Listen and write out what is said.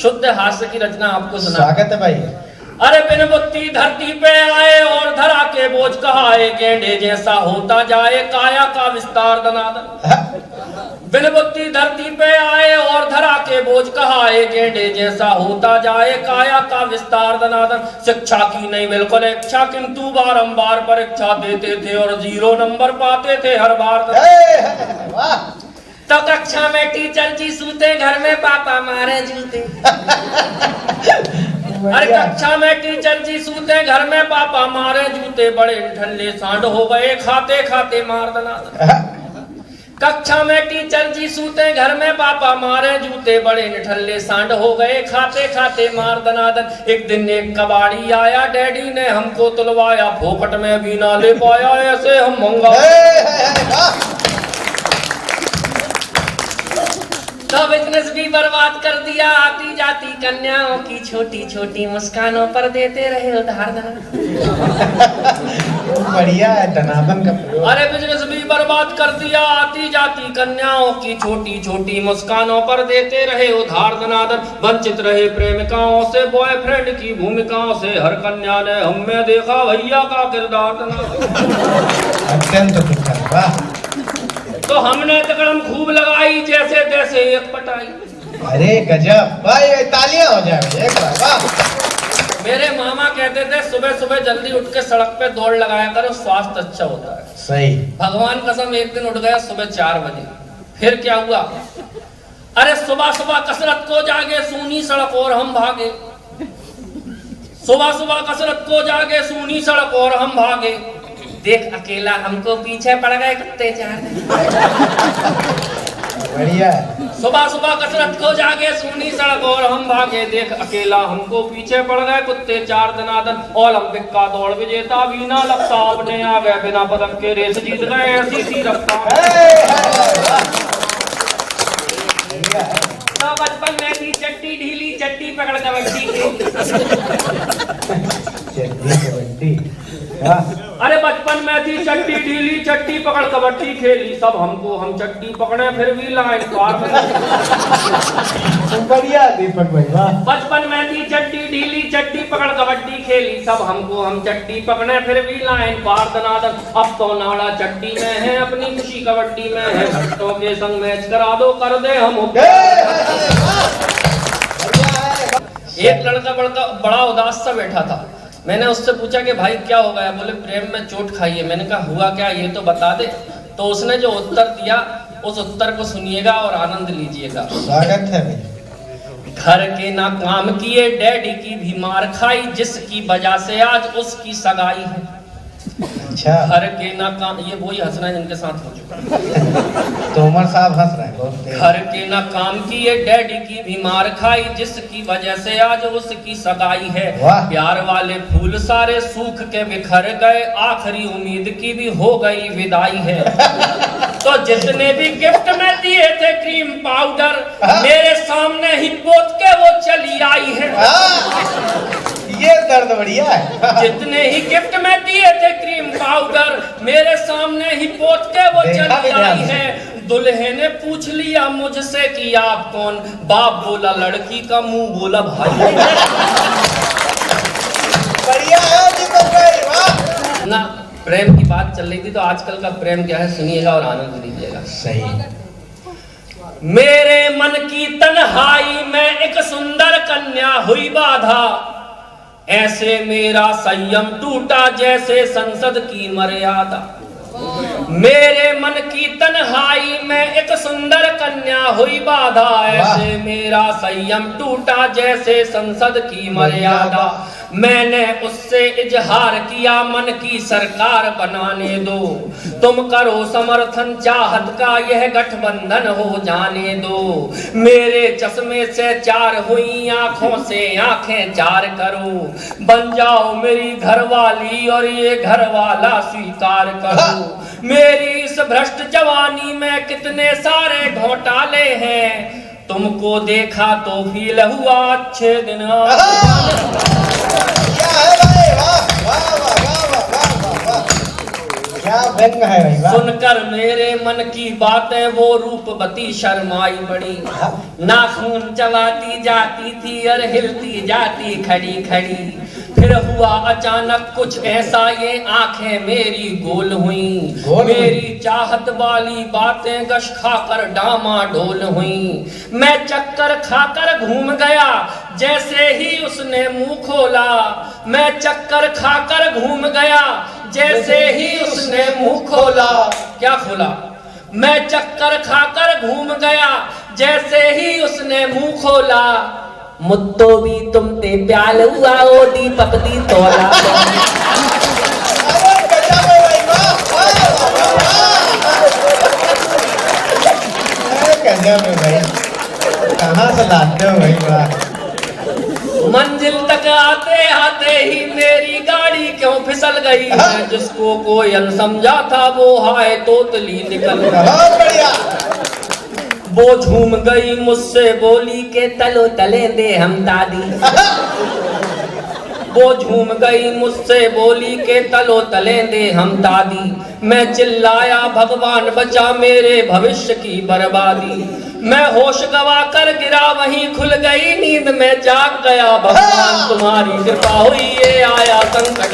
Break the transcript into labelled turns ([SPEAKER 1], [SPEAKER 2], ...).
[SPEAKER 1] शुद्ध हास्य की रचना आपको सुना।
[SPEAKER 2] स्वागत है भाई।
[SPEAKER 1] अरे बिन बुद्धि धरती पे आए और धरा के बोझ कहाए, गेंडे जैसा होता जाए काया का विस्तार दनादन। बिन बुद्धि धरती पे आए और धरा के बोझ कहाए, गेंडे जैसा होता जाए काया का विस्तार दनादन। शिक्षा की नहीं बिल्कुल इच्छा, किंतु बारंबार परीक्षा देते थे और 0 नंबर पाते थे हर बार। तो कक्षा में टीचर जी सूते, घर में पापा मारे जूते। अरे कक्षा में टीचर जी सूते, घर में पापा मारे जूते, बड़े ठंडे सांड हो गए खाते खाते मार दना। कक्षा में टीचर जी सूते, घर में पापा मारे जूते, बड़े निठल्ले सांड हो गए खाते खाते मार दनादन। एक दिन एक कबाड़ी आया, डैडी ने हमको तुलवाया, फोकट में भी ना ले पाया, ऐसे हम मंगा। तो बिजनेस भी बर्बाद कर दिया, आती जाती कन्याओं की छोटी छोटी मुस्कानों पर देते रहे उधार।
[SPEAKER 2] बढ़िया है धनादन का प्रयोग।
[SPEAKER 1] अरे बिजनेस भी बर्बाद कर दिया, आती जाती कन्याओं की छोटी छोटी मुस्कानों पर देते रहे उधार धनादन। वंचित रहे प्रेमिकाओं से, बॉयफ्रेंड की भूमिकाओं से, हर कन्या ने हमें देखा भैया का किरदार धनादन।
[SPEAKER 2] अत्यंत दुखद। वाह।
[SPEAKER 1] तो हमने तकड़म खूब लगाई, जैसे तैसे एक पटाई।
[SPEAKER 2] अरे गजब भाई, तालियां हो जाए एक बार। वाह।
[SPEAKER 1] मेरे मामा कहते थे सुबह सुबह जल्दी उठ के सड़क पे दौड़ लगाया करो, स्वास्थ्य अच्छा होता है।
[SPEAKER 2] सही।
[SPEAKER 1] भगवान कसम एक दिन उठ गया सुबह 4 बजे। फिर क्या हुआ? अरे सुबह सुबह कसरत को जागे, सूनी सड़क और हम भागे। सुबह सुबह कसरत को जागे, सूनी सड़क और हम भागे, देख अकेला हमको पीछे पड़ गए कुत्ते 4।
[SPEAKER 2] बढ़िया।
[SPEAKER 1] सुबह सुबह कसरत को जागे, सूनी सड़क और हम भागे, देख अकेला हमको पीछे पड़ गए कुत्ते 4 दनादन। ओलंपिक का दौड़ विजेता वीना लक साहब ने आ गए, बिना पदक के रेस जीत गए, ऐसी सी रफ्तार। तो बचपन में थी चट्टी ढीली, चट्टी पकड़ कबड्डी। अरे बचपन में थी चट्टी ढीली, चट्टी पकड़ कबड्डी खेली, सब हमको हम चट्टी पकड़े फिर भी लाइन पार।
[SPEAKER 2] बढ़िया दीपक भाई। वाह।
[SPEAKER 1] बचपन में थी चट्टी ढीली, चट्टी पकड़ कबड्डी खेली, सब हमको हम चट्टी पकड़े फिर भी लाइन पार दनादन। अब तो नाड़ा चट्टी में है, अपनी खुशी कबड्डी में है, भट्टों के संग मैच करा दो, कर दे हम। एक लड़का बड़ा उदास सा बैठा था। मैंने उससे पूछा कि भाई क्या हो गया? बोले प्रेम में चोट खाई है। मैंने कहा हुआ क्या, ये तो बता दे। तो उसने जो उत्तर दिया, उस उत्तर को सुनिएगा और आनंद लीजिएगा।
[SPEAKER 2] स्वागत है।
[SPEAKER 1] घर के ना काम किए, डैडी की भी मार खाई, जिसकी वजह से आज उसकी सगाई है।
[SPEAKER 2] अच्छा।
[SPEAKER 1] घर के ना काम, ये वही हंसना है जिनके साथ हो चुका।
[SPEAKER 2] तो उमर साहब हंस रहे हैं।
[SPEAKER 1] घर के ना काम किए, डैडी की भी मार खाई, जिसकी वजह से आज उसकी सगाई है। प्यार वाले फूल सारे सूख के बिखर गए, आखिरी उम्मीद की भी हो गई विदाई है। तो जितने भी गिफ्ट में दिए थे क्रीम पाउडर, मेरे सामने ही पोत के वो चली आई है।
[SPEAKER 2] ये दर्द बढ़िया है।
[SPEAKER 1] जितने ही गिफ्ट में दिए थे क्रीम पाउडर, मेरे सामने ही पोत के वो चली आई है। दुल्हे ने पूछ लिया मुझसे कि आप कौन? बाप बोला लड़की का, मुंह बोला भाई।
[SPEAKER 2] बढ़िया है दीपक भाई। वाह।
[SPEAKER 1] ना प्रेम की बात चल रही थी, तो आजकल का प्रेम क्या है सुनिएगा और आनंद लीजिएगा।
[SPEAKER 2] सही।
[SPEAKER 1] मेरे मन की तन्हाई में एक सुंदर कन्या हुई बाधा, ऐसे मेरा संयम टूटा जैसे संसद की मर्यादा। मेरे मन की तन्हाई में एक सुंदर कन्या हुई बाधा, ऐसे मेरा संयम टूटा जैसे संसद की मर्यादा। मैंने उससे इजहार किया मन की सरकार बनाने दो, तुम करो समर्थन चाहत का यह गठबंधन हो जाने दो। मेरे चश्मे से 4 हुई आंखों से आंखें 4 करो, बन जाओ मेरी घरवाली और ये घरवाला स्वीकार करो। मेरी इस भ्रष्ट जवानी में कितने सारे घोटाले हैं, तुमको देखा तो फील हुआ अच्छे दिन।
[SPEAKER 2] क्या है भाई? वाह वाह वाह वाह वाह वाह। क्या क्या व्यंग है भाई वाह।
[SPEAKER 1] सुनकर मेरे मन की बातें वो रूपवती शर्माई बड़ी, नाखून चबाती जाती थी और हिलती जाती खड़ी खड़ी। फिर हुआ अचानक कुछ ऐसा, ये आंखें मेरी गोल हुई, मेरी चाहत वाली बातें गश खाकर डामाडोल हुई। मैं चक्कर खाकर घूम गया जैसे ही उसने मुंह खोला, मैं चक्कर खाकर घूम गया जैसे ही उसने मुंह खोला। क्या खोला? मैं चक्कर खाकर घूम गया जैसे ही उसने मुंह खोला। मुत्तो भी तुम ते प्याल हुआ ओ दीपक दी तोला।
[SPEAKER 2] गजब है भाई वाह गजब है भाई, कहाँ से लाते हो भाई वाह।
[SPEAKER 1] मंजिल तक आते आते ही मेरी गाड़ी क्यों फिसल गई, मैं जिसको कोयल समझा था वो हाय तोतली निकल गई।
[SPEAKER 2] बहुत बढ़िया।
[SPEAKER 1] वो झूम गई मुझसे बोली के तलो तले दे हम दादी। वो झूम गई मुझसे बोली के तलो तले दे हम दादी। मैं चिल्लाया भगवान बचा मेरे भविष्य की बर्बादी। मैं होश गवा कर गिरा वहीं खुल गई नींद में जाग गया, भगवान तुम्हारी कृपा हुई ये आया संकट।